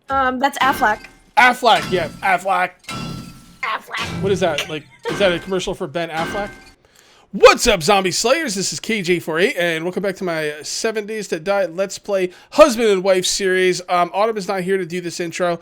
That's Affleck. Affleck, yeah, Affleck. Affleck. What is that? Like, is that a commercial for Ben Affleck? What's up, Zombie Slayers? This is KJ48, and welcome back to my 7 Days to Die Let's Play Husband and Wife series. Autumn is not here to do this intro,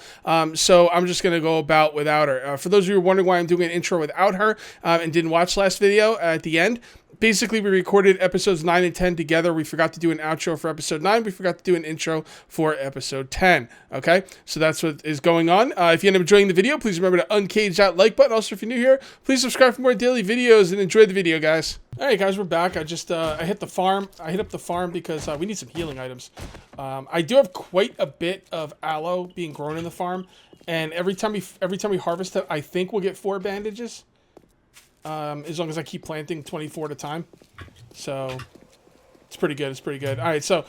so I'm just going to go about without her. For those of you who are wondering why I'm doing an intro without her and didn't watch last video at the end, basically, we recorded episodes 9 and 10 together. We forgot to do an outro for episode 9. We forgot to do an intro for episode 10. Okay? So that's what is going on. If you end up enjoying the video, please remember to uncage that like button. Also, if you're new here, please subscribe for more daily videos and enjoy the video, guys. All right, guys, we're back. I just, I hit the farm. I hit up the farm because we need some healing items. I do have quite a bit of aloe being grown in the farm. And every time we harvest it, I think we'll get 4 bandages. As long as I keep planting 24 at a time. So, it's pretty good. It's pretty good. Alright, so,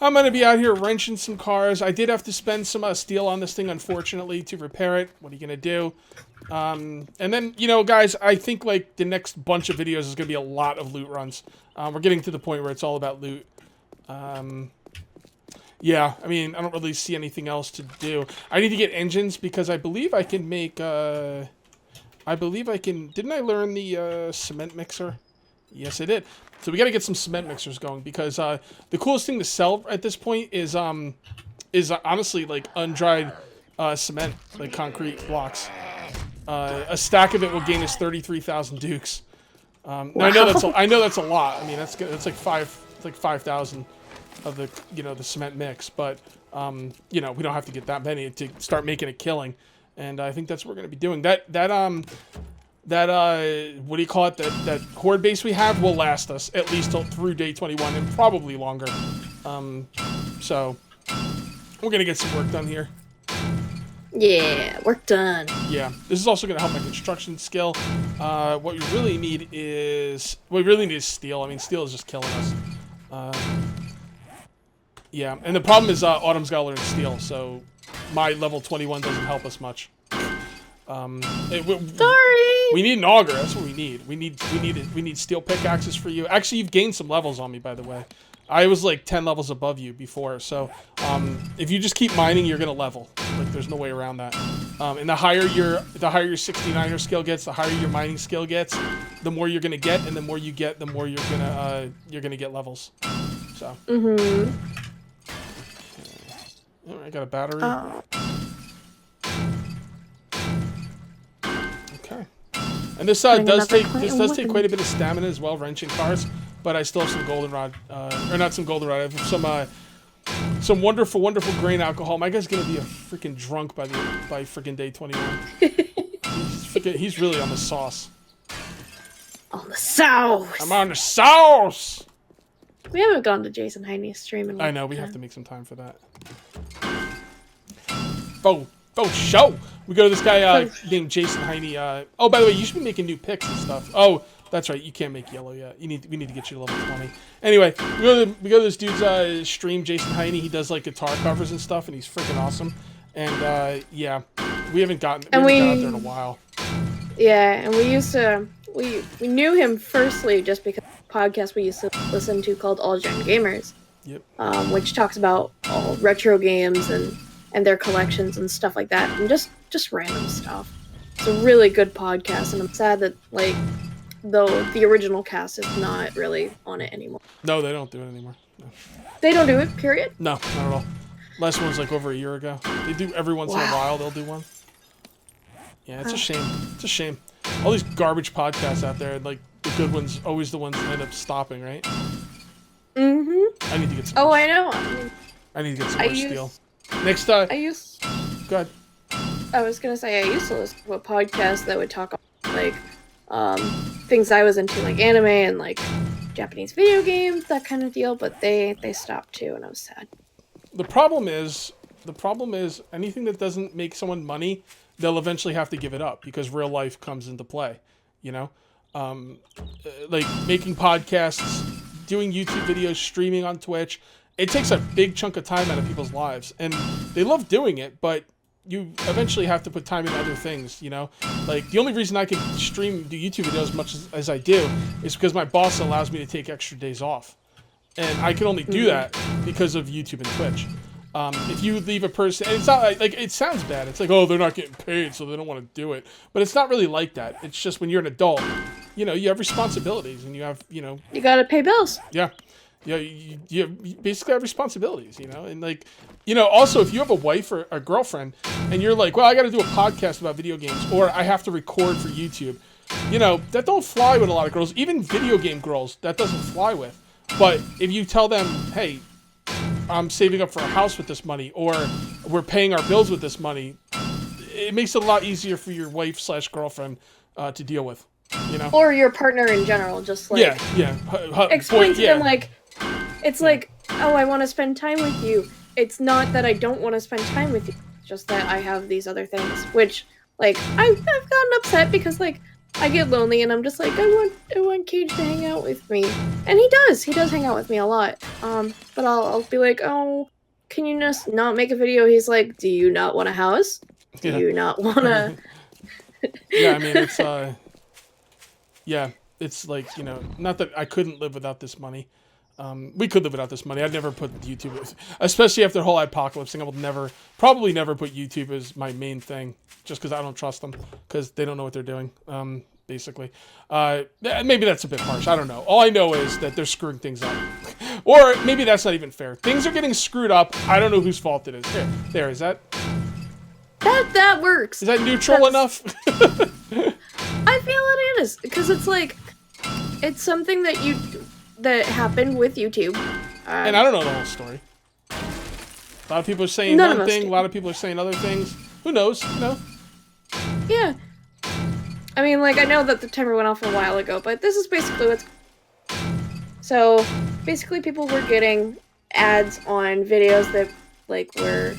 I'm going to be out here wrenching some cars. I did have to spend some steel on this thing, unfortunately, to repair it. What are you going to do? And then, you know, guys, I think, like, the next bunch of videos is going to be a lot of loot runs. We're getting to the point where it's all about loot. Yeah, I mean, I don't really see anything else to do. I need to get engines because I believe I can make, didn't I learn the cement mixer? Yes, I did. So we got to get some cement mixers going because the coolest thing to sell at this point is honestly like undried cement, like concrete blocks. A stack of it will gain us 33,000 dukes. Wow. I know that's a lot. I mean, that's good. It's like 5,000 of the the cement mix, but we don't have to get that many to start making a killing. And I think that's what we're going to be doing. That what do you call it? That horde base we have will last us at least till through day 21 and probably longer. So we're going to get some work done here. Yeah, work done. Yeah, this is also going to help my construction skill. What we really need is steel. I mean, steel is just killing us. Yeah, and the problem is Autumn's got to learn steel, so my level 21 doesn't help us much. Sorry. We need an auger. That's what we need. We need steel pickaxes for you. Actually, you've gained some levels on me, by the way. I was like 10 levels above you before, so if you just keep mining, you're gonna level. Like, there's no way around that. And the higher your 69er skill gets, the higher your mining skill gets, the more you're gonna get, and the more you get, the more you're gonna get levels. So. Mm-hmm. I got a battery. Oh. Okay. And this does take quite a bit of stamina as well, wrenching cars. But I still have some goldenrod, or not some goldenrod. I have some wonderful, wonderful grain alcohol. My guy's gonna be a freaking drunk by freaking day 21. He's really on the sauce. On the sauce. I'm on the sauce. We haven't gone to Jason Heine's stream in I know, we have to make some time for that. Show. We go to this guy named Jason Heine. Oh, by the way, you should be making new picks and stuff. Oh, that's right. You can't make yellow yet. We need to get you to level 20. Anyway, we go to this dude's stream, Jason Heine. He does like guitar covers and stuff, and he's freaking awesome. And yeah, we haven't gotten out there in a while. Yeah, and we knew him firstly just because of the podcast we used to listen to called All Gen Gamers. Yep. Which talks about all retro games and their collections and stuff like that, and just random stuff. It's a really good podcast, and I'm sad that though the original cast is not really on it anymore. No, they don't do it anymore. No. They don't do it, period? No, not at all. Last one's like over a year ago. They do every once in a while. They'll do one. Yeah, it's a shame. It's a shame. All these garbage podcasts out there, like the good ones, always the ones that end up stopping, right? Mm-hmm. I need to get some. Oh, I know. I need to get some more steel. Next time. Go ahead. I was gonna say I used to listen to a podcast that would talk about like things I was into, like anime and like Japanese video games, that kind of deal. But they stopped too, and I was sad. The problem is anything that doesn't make someone money, they'll eventually have to give it up because real life comes into play. You know, like making podcasts, doing YouTube videos, streaming on Twitch. It takes a big chunk of time out of people's lives, and they love doing it, but you eventually have to put time in other things, you know? Like, the only reason I can do YouTube videos as much as I do is because my boss allows me to take extra days off. And I can only do that because of YouTube and Twitch. If you leave a person, and it's not like it sounds bad. It's like, oh, they're not getting paid, so they don't want to do it. But it's not really like that. It's just when you're an adult, you know, you have responsibilities, and you have, you know, You gotta pay bills. yeah, yeah, you basically have responsibilities, you know, and like, you know, also if you have a wife or a girlfriend, and you're like, well, I got to do a podcast about video games, or I have to record for YouTube, you know, that don't fly with a lot of girls, even video game girls, that doesn't fly with. But if you tell them, hey, I'm saving up for a house with this money, or we're paying our bills with this money, it makes it a lot easier for your wife / girlfriend to deal with, you know? Or your partner in general, just like... Yeah. Explain to them, like, it's like, oh, I want to spend time with you. It's not that I don't want to spend time with you. It's just that I have these other things, which, like, I've gotten upset because, like, I get lonely and I'm just like, I want Cage to hang out with me. And he does hang out with me a lot. But I'll be like, oh, can you just not make a video? He's like, do you not want a house? Do you not want to... Yeah, I mean, it's, yeah, it's like, you know, not that I couldn't live without this money. We could live without this money. I'd never put YouTube, especially after the whole apocalypse thing, I would probably never put YouTube as my main thing, just because I don't trust them, because they don't know what they're doing, basically. Maybe that's a bit harsh. I don't know. All I know is that they're screwing things up. Or maybe that's not even fair. Things are getting screwed up. I don't know whose fault it is. There, is that? That works. Is that neutral enough? I feel it is, because it's like, it's something that happened with YouTube. And I don't know the whole story. A lot of people are saying one thing, a lot of people are saying other things. Who knows, you know? Yeah. I mean, like, I know that the timer went off a while ago, but this is basically what's... So, basically people were getting ads on videos that, like, were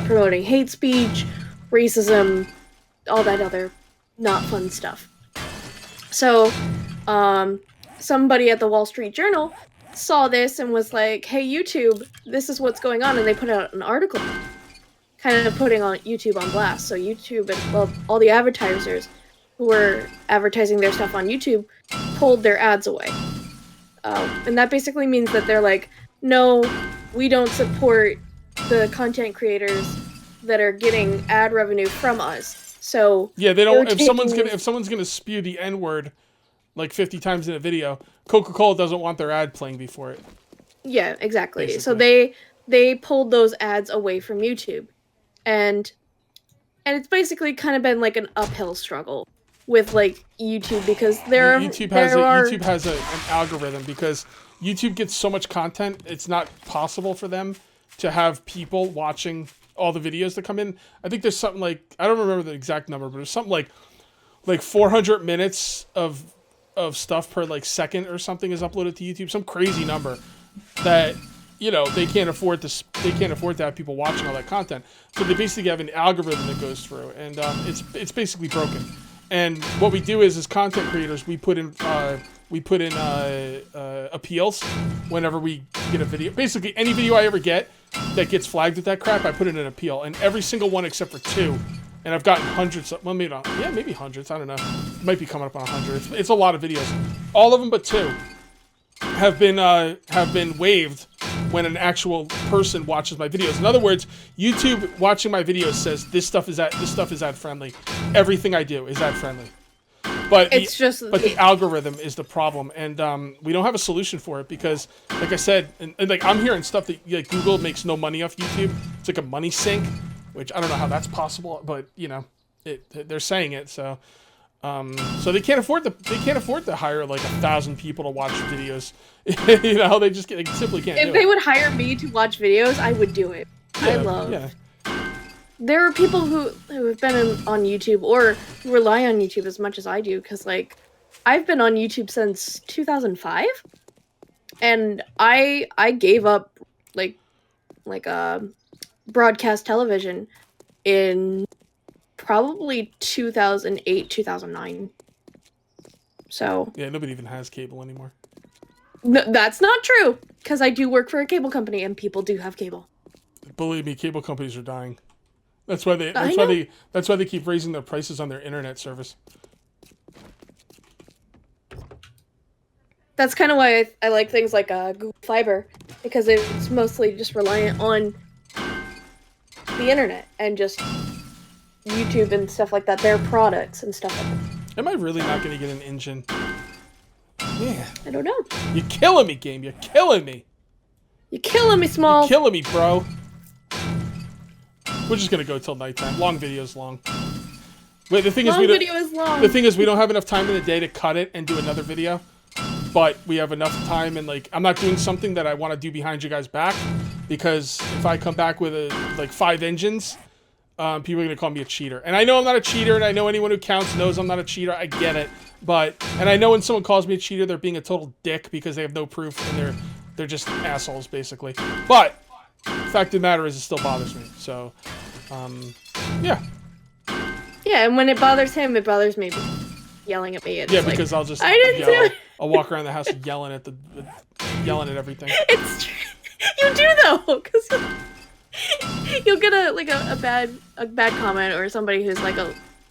promoting hate speech, racism, all that other not fun stuff. So, somebody at the Wall Street Journal saw this and was like, hey, YouTube, this is what's going on, and they put out an article kind of putting on YouTube on blast. So YouTube and, well, all the advertisers who were advertising their stuff on YouTube pulled their ads away. And that basically means that they're like, no, we don't support the content creators that are getting ad revenue from us. So yeah, they don't. If someone's gonna spew the N-word like 50 times in a video, Coca-Cola doesn't want their ad playing before it. Yeah, exactly. Basically. So they pulled those ads away from YouTube, and it's basically kind of been like an uphill struggle with like YouTube, because YouTube has an algorithm, because YouTube gets so much content, it's not possible for them to have people watching all the videos that come in. I think there's something like, I don't remember the exact number, but there's something like 400 minutes of stuff per like second or something is uploaded to YouTube. Some crazy number that, you know, they can't afford to have people watching all that content. So they basically have an algorithm that goes through, and it's basically broken. And what we do is, as content creators, we put in appeals whenever we get a video. Basically, any video I ever get that gets flagged with that crap, I put in an appeal, and every single one except for 2. And I've gotten hundreds. Well, maybe not. Yeah, maybe hundreds. I don't know. It might be coming up on 100. It's a lot of videos. All of them but 2 have been waived when an actual person watches my videos. In other words, YouTube watching my videos says this stuff is ad friendly. Everything I do is ad friendly. But the algorithm is the problem, and we don't have a solution for it, because, like I said, and like I'm hearing stuff that like Google makes no money off YouTube. It's like a money sink, which I don't know how that's possible, but you know, they're saying it. So they can't afford to hire like 1,000 people to watch videos. You know, they simply can't. If they would hire me to watch videos, I would do it. Yeah. There are people who have been on YouTube, or who rely on YouTube as much as I do, because like I've been on YouTube since 2005, and I gave up like broadcast television in probably 2008, 2009. So yeah, nobody even has cable anymore. No, that's not true, because I do work for a cable company, and people do have cable. Believe me, cable companies are dying. That's why they keep raising their prices on their internet service. That's kind of why I like things like Google Fiber, because it's mostly just reliant on the internet and just YouTube and stuff like that, their products and stuff like that. Am I really not going to get an engine? Yeah. I don't know. You're killing me, game. You're killing me. You're killing me, Small. You're killing me, bro. We're just going to go till nighttime. Long video's long. Wait, the thing is we don't have enough time in the day to cut it and do another video. But we have enough time, and like I'm not doing something that I want to do behind you guys' back, because if I come back with like 5 engines, people are gonna call me a cheater. And I know I'm not a cheater, and I know anyone who counts knows I'm not a cheater. I get it, and I know when someone calls me a cheater, they're being a total dick because they have no proof and they're just assholes basically. But the fact of the matter is, it still bothers me. So, yeah. Yeah, and when it bothers him, it bothers me. Yelling at me. It's because I'll just I'll walk around the house yelling at everything. It's true. You do though, because you'll get a bad comment or somebody who's like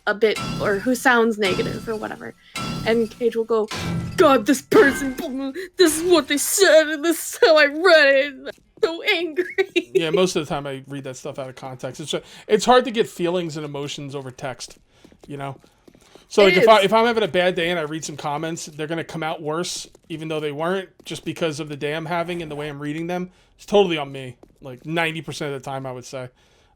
a bit or who sounds negative or whatever, and Cage will go, "God, this person, this is what they said, and this is how I read it." I'm so angry. Yeah, most of the time I read that stuff out of context. It's hard to get feelings and emotions over text, you know. So like if I'm having a bad day and I read some comments, they're gonna come out worse, even though they weren't, just because of the day I'm having and the way I'm reading them. It's totally on me. Like 90% of the time, I would say.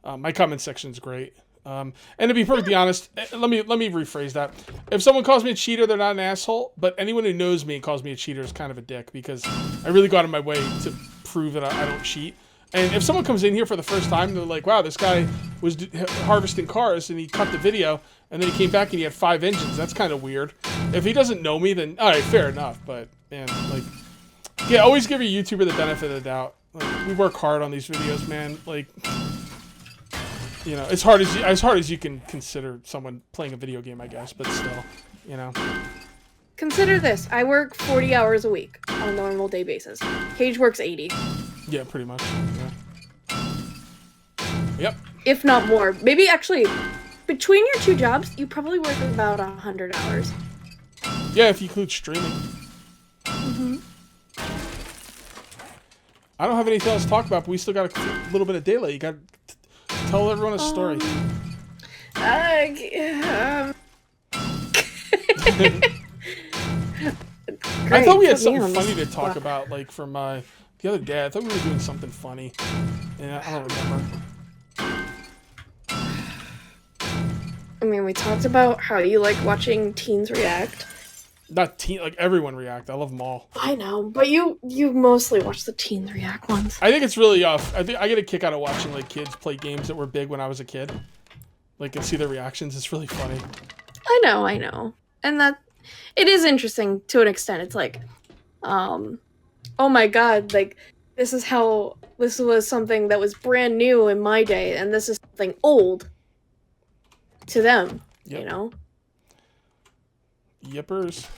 My comment section is great. And to be perfectly honest, let me rephrase that. If someone calls me a cheater, they're not an asshole. But anyone who knows me and calls me a cheater is kind of a dick, because I really go out of my way to prove that I don't cheat. And if someone comes in here for the first time, they're like, wow, this guy was harvesting cars and he cut the video and then he came back and he had 5 engines. That's kind of weird. If he doesn't know me, then all right, fair enough. But man, like, yeah, always give your YouTuber the benefit of the doubt. Like, we work hard on these videos, man. Like, you know, as hard as you can consider someone playing a video game, I guess. But still, you know. Consider this: I work 40 hours a week on a normal day basis. Cage works 80. Yeah, pretty much. Yeah. Yep. If not more. Maybe actually, between your 2 jobs, you probably work about 100 hours. Yeah, if you include streaming. Mm-hmm. I don't have anything else to talk about, but we still got a little bit of daylight. You got to tell everyone a story. I thought we had something funny to talk about, like from the other day. I thought we were doing something funny, and I don't remember. I mean, we talked about how you like watching teens react. Not teen, like everyone react. I love them all. I know, but you mostly watch the teens react ones. I think it's really I think I get a kick out of watching like kids play games that were big when I was a kid, like, and see their reactions. It's really funny. I know, and that it is interesting to an extent. It's like, oh my god, like this was something that was brand new in my day, and this is something old to them. Yep. You know. Yippers.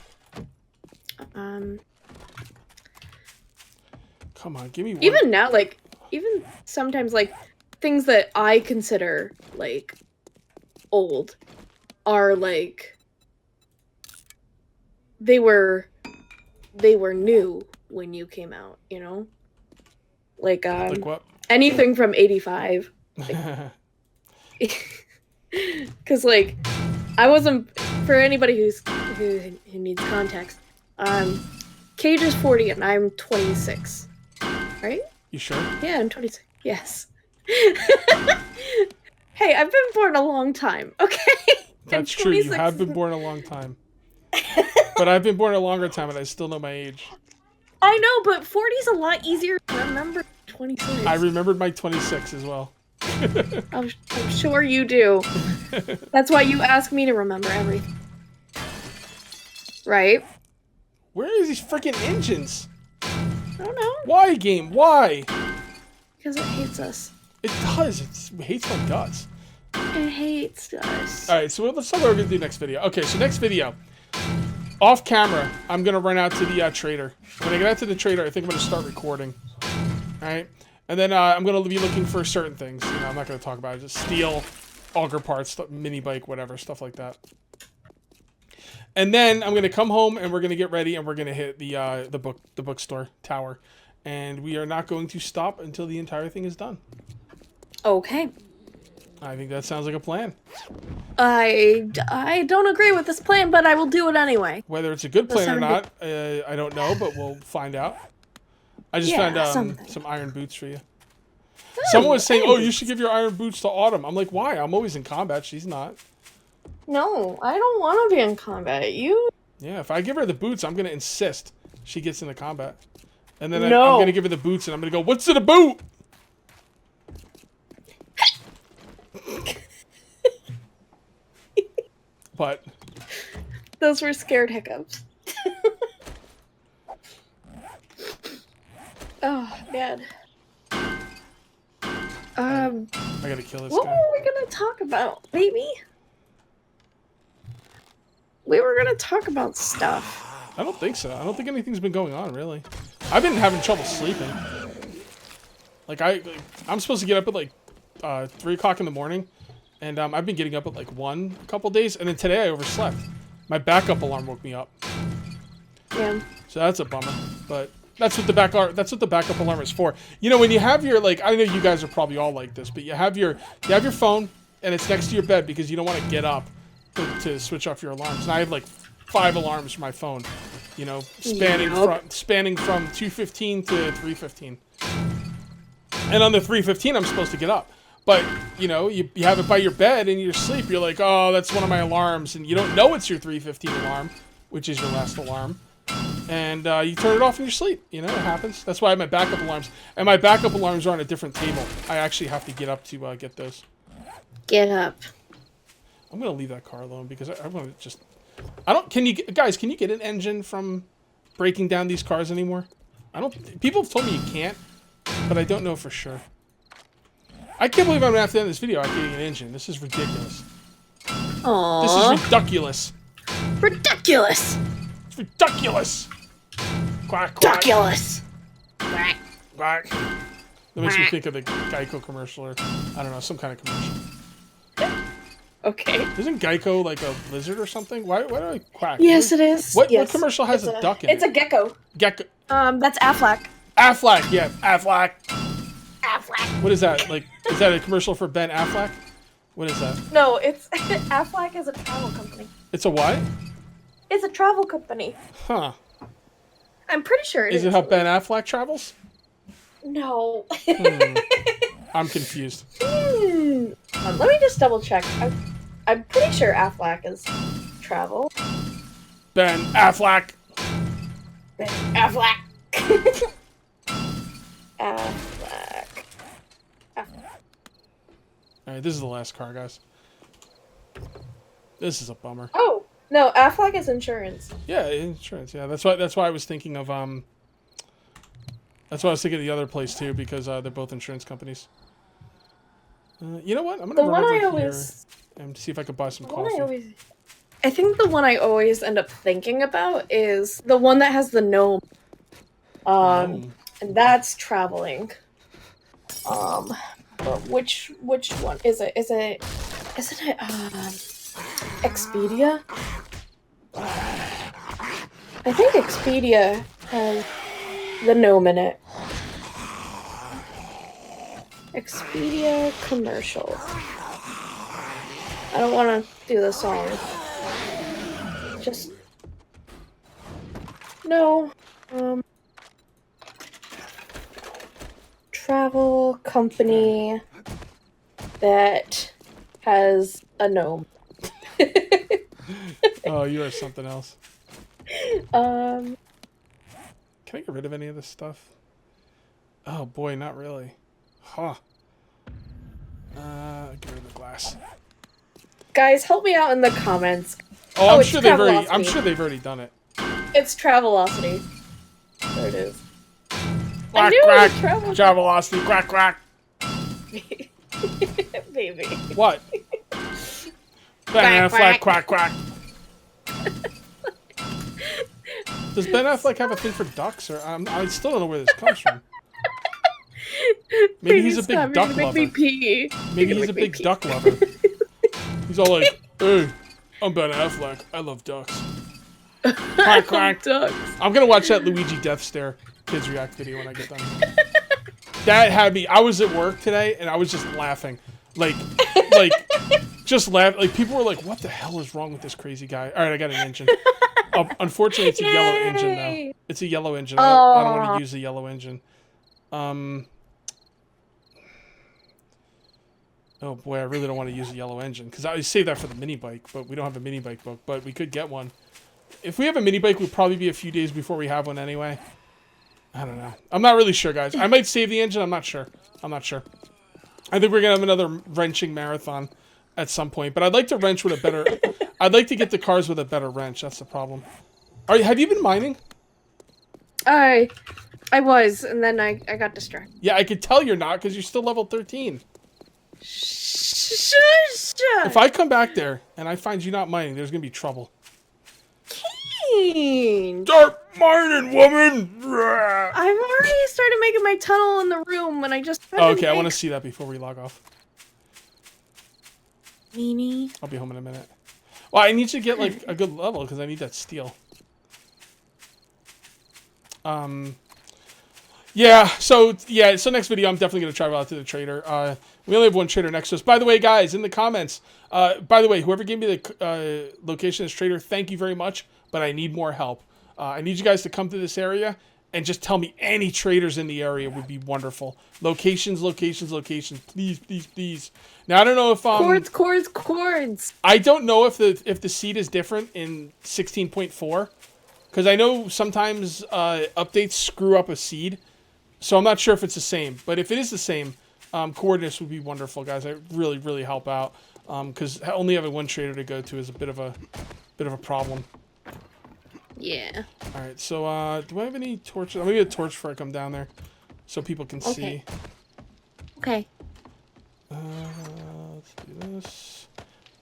Come on, give me one. Even now, like, even sometimes, like, things that I consider, like, old are, like, they were new when you came out, you know? Like what? Anything from 85. Like, because, like, I wasn't, for anybody who needs context, Cage is 40 and I'm 26, right? You sure? Yeah, I'm 26. Yes. Hey, I've been born a long time, okay? That's true, you have been born a long time. But I've been born a longer time and I still know my age. I know, but 40's a lot easier to remember 26. I remembered my 26 as well. I'm sure you do. That's why you ask me to remember everything. Right? Where are these freaking engines? I don't know. Why, game? Why? Because it hates us. It does. It hates my guts. It hates us. Alright, so let's talk about what we're going to do next video. Okay, so next video. Off camera, I'm going to run out to the trader. When I get out to the trader, I think I'm going to start recording. Alright? And then I'm going to be looking for certain things. You know, I'm not going to talk about it. Just steel, auger parts, mini bike, whatever, stuff like that. And then I'm going to come home and we're going to get ready and we're going to hit the bookstore tower. And we are not going to stop until the entire thing is done. Okay. I think that sounds like a plan. I don't agree with this plan, but I will do it anyway. Whether it's a good plan or not, I don't know, but we'll find out. I just found some iron boots for you. Someone was saying, "Oh, you should give your iron boots to Autumn." I'm like, "Why? I'm always in combat. She's not." No, I don't want to be in combat. You? Yeah, if I give her the boots, I'm gonna insist she gets into combat, and then I'm gonna give her the boots, and I'm gonna go, "What's in a boot?" But those were scared hiccups. Oh man. I gotta kill this what guy. were we gonna talk about, baby? We were gonna talk about stuff. I don't think so. I don't think anything's been going on really. I've been having trouble sleeping. Like I'm supposed to get up at like 3 o'clock in the morning, and I've been getting up at like 1 a couple days, and then today I overslept. My backup alarm woke me up. Yeah. So that's a bummer, but that's what the backup alarm is for. You know, when you have your, like, I know you guys are probably all like this, but you have your phone and it's next to your bed because you don't want to get up to switch off your alarms. And I have like 5 alarms for my phone, you know, spanning from 2:15 to 3:15. And on the 3:15 I'm supposed to get up. But, you know, you have it by your bed and you're asleep. You're like, "Oh, that's one of my alarms." And you don't know it's your 3:15 alarm, which is your last alarm. And you turn it off in your sleep. You know, it happens. That's why I have my backup alarms. And my backup alarms are on a different table. I actually have to get up to get those. Get up. I'm going to leave that car alone because I want to just... Can you get an engine from breaking down these cars anymore? People have told me you can't, but I don't know for sure. I can't believe I'm going to have to end this video without getting an engine. This is ridiculous. Aww. This is ridiculous. Ridiculous. It's ridiculous. Quack, quack. Ridiculous. Quack. Quack. That makes me think of the Geico commercial, or I don't know, some kind of commercial. Okay. Isn't Geico like a lizard or something? Why do I quack? Yes, it is. What yes. commercial has a duck in it? It's a gecko. Gecko. That's Aflac. Affleck, yeah, Affleck. Affleck. What is that? Like, is that a commercial for Ben Affleck? What is that? No, it's Aflac is a travel company. It's a what? It's a travel company. Huh. I'm pretty sure it is. Is it how Ben Affleck travels? No. I'm confused. Let me just double check. I'm pretty sure Aflac is travel. Ben Affleck. Ben Affleck. Affleck. Alright, this is the last car, guys. This is a bummer. Oh, no, Aflac is insurance. Yeah, insurance. Yeah, that's why I was thinking of that's why I was thinking of the other place too, because they're both insurance companies. You know what? I'm gonna run over here and see if I can buy some coffee. I think the one I always end up thinking about is the one that has the gnome. And that's traveling. But which one is it? Isn't it Expedia? I think Expedia has the gnome in it. Expedia commercial. I don't want to do the song. Just no. Travel company that has a gnome. Oh, you are something else. Can I get rid of any of this stuff? Oh boy, not really. Huh. Get rid of the glass. Guys, help me out in the comments. Oh, I'm sure they've already done it. It's Travelocity. There it is. Quack, quack. Travelocity. Quack, quack. Baby. What? Ben Affleck. Quack, quack. Does Ben Affleck have a thing for ducks, or I still don't know where this comes from? Maybe he's a big duck lover. Maybe he's a big duck lover. He's all like, "Hey, I'm Ben Affleck. I love ducks." Quack, quack. Ducks. I'm gonna watch that Luigi Death Stare Kids React video when I get done. That had me. I was at work today and I was just laughing. Like, just laugh. Like, people were like, what the hell is wrong with this crazy guy? All right, I got an engine. Unfortunately, it's a yellow engine, though. It's a yellow engine. I don't want to use the yellow engine. Oh, boy, I really don't want to use a yellow engine. Because I saved that for the mini bike, but we don't have a mini bike book. But we could get one. If we have a mini bike, we'd probably be a few days before we have one anyway. I don't know. I'm not really sure, guys. I might save the engine. I'm not sure. I think we're going to have another wrenching marathon at some point. But I'd like to wrench with a better... I'd like to get the cars with a better wrench. That's the problem. Have you been mining? I was, and then I got distracted. Yeah, I could tell you're not, because you're still level 13. Shush. If I come back there, and I find you not mining, there's going to be trouble. Start mining, woman! I've already started making my tunnel in the room when I just... Okay, I want to see that before we log off. Meanie. I'll be home in a minute. Well, I need to get, like, a good level, because I need that steel. So next video, I'm definitely going to travel out to the trader. We only have one trader next to us. By the way, guys, in the comments, whoever gave me the location of this trader, thank you very much, but I need more help. I need you guys to come to this area and just tell me any traders in the area would be wonderful. Locations, please. Now, I don't know if... Cords. I don't know if the seed is different in 16.4, because I know sometimes updates screw up a seed, so I'm not sure if it's the same. But if it is the same, coordinates would be wonderful, guys. I really help out, because only having one trader to go to is a bit of a problem. Yeah. All right. So do I have any torches? I'm gonna get a torch before I come down there, so people can see. Okay. Let's do this.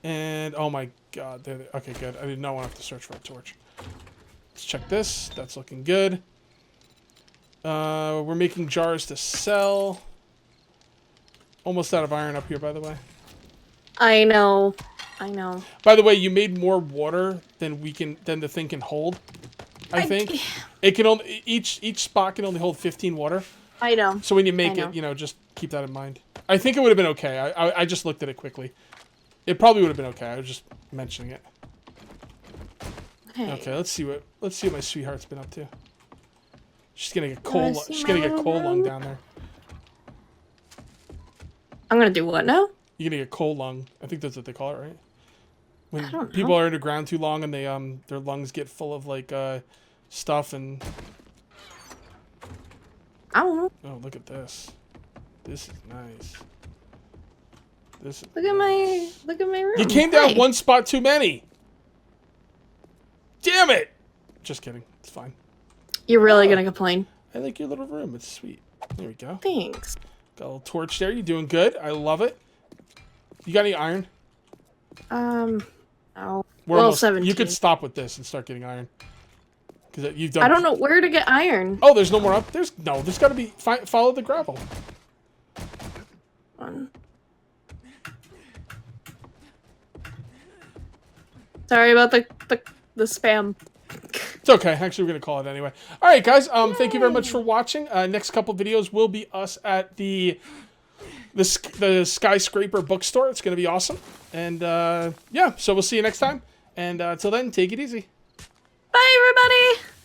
And oh my God, okay, good. I did not want to have to search for a torch. Let's check this. That's looking good. We're making jars to sell. Almost out of iron up here, by the way. I know. By the way, you made more water than the thing can hold. I think it can only each spot can only hold 15 water. I know. So when you make it, just keep that in mind. I think it would have been okay. I just looked at it quickly. It probably would have been okay. I was just mentioning it. Okay, let's see what my sweetheart's been up to. She's getting a coal. She's getting a coal lung down there. I'm gonna do what now? You're getting a coal lung. I think that's what they call it, right? When I don't know. people are underground too long and they their lungs get full of like stuff and. I don't know. Oh, look at this. This is nice. Look at my room. You came down one spot too many. Damn it! Just kidding. It's fine. You're really gonna complain? I like your little room. It's sweet. There we go. Thanks. Got a little torch there. You're doing good. I love it. You got any iron? No. Well, 17. You could stop with this and start getting iron. Because you've done. I don't know where to get iron. Oh, there's no more up. There's got to be. Follow the gravel. Sorry about the spam. It's okay. Actually, we're going to call it anyway. All right, guys. Thank you very much for watching. Next couple videos will be us at the skyscraper bookstore. It's going to be awesome. And yeah, so we'll see you next time. And until then, take it easy. Bye, everybody.